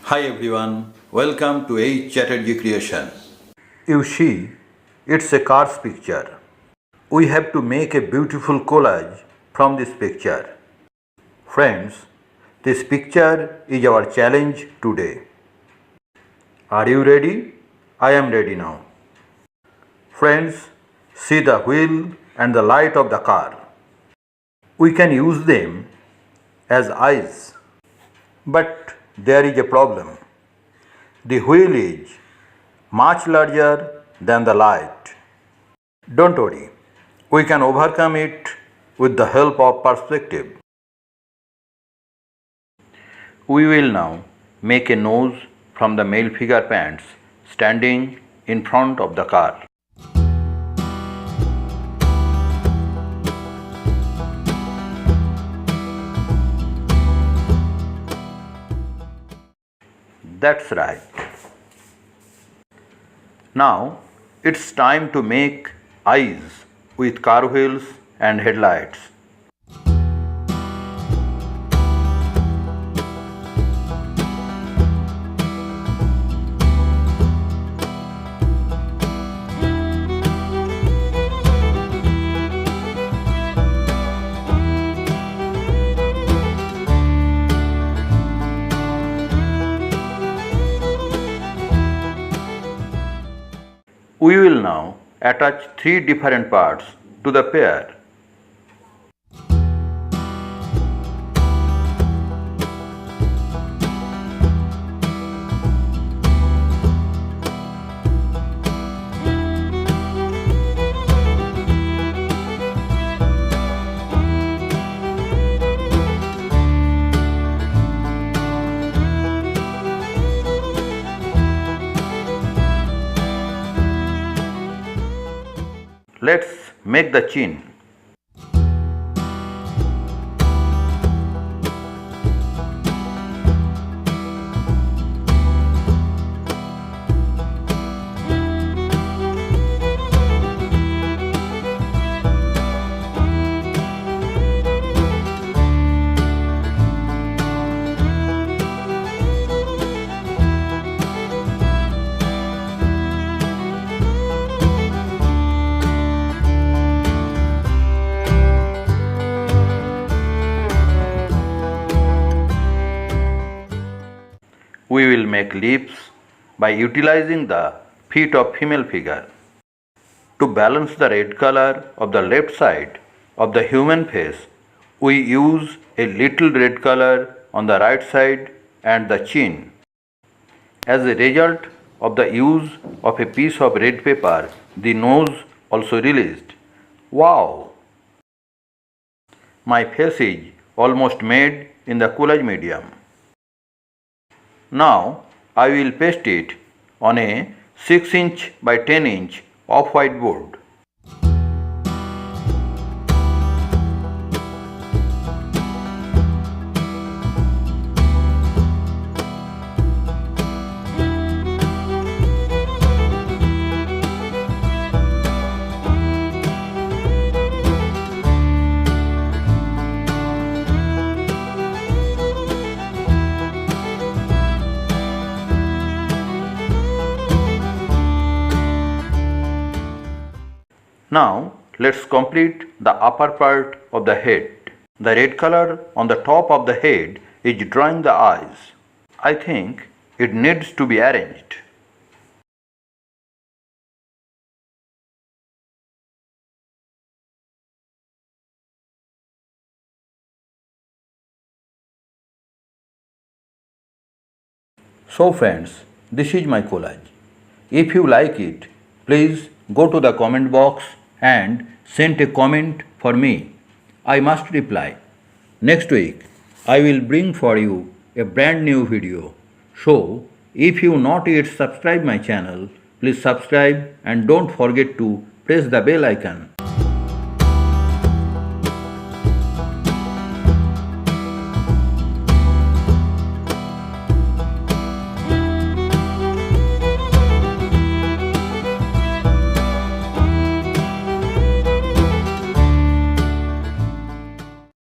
Hi everyone, welcome to Chatterjee creation. You see, it's a car's picture. We have to make a beautiful collage from this picture. Friends, this picture is our challenge today. Are you ready? I am ready now. Friends, see the wheel and the light of the car. We can use them as eyes. But there is a problem. The wheel is much larger than the light. Don't worry, we can overcome it with the help of perspective. We will now make a nose from the male figure pants standing in front of the car. That's right. Now it's time to make eyes with car wheels and headlights. We will now attach three different parts to the pair. Let's make the chin. We will make lips by utilizing the feet of female figure. To balance the red color of the left side of the human face, we use a little red color on the right side and the chin. As a result of the use of a piece of red paper, the nose also released. Wow! My face is almost made in the collage medium. Now I will paste it on a 6" by 10" off-white board. Now let's complete the upper part of the head. The red color on the top of the head is drawing the eyes. I think it needs to be arranged. So friends, this is my collage. If you like it, please go to the comment box and send a comment for me. I must reply. Next week, I will bring for you a brand new video. So, if you not yet subscribe my channel, please subscribe and don't forget to press the bell icon.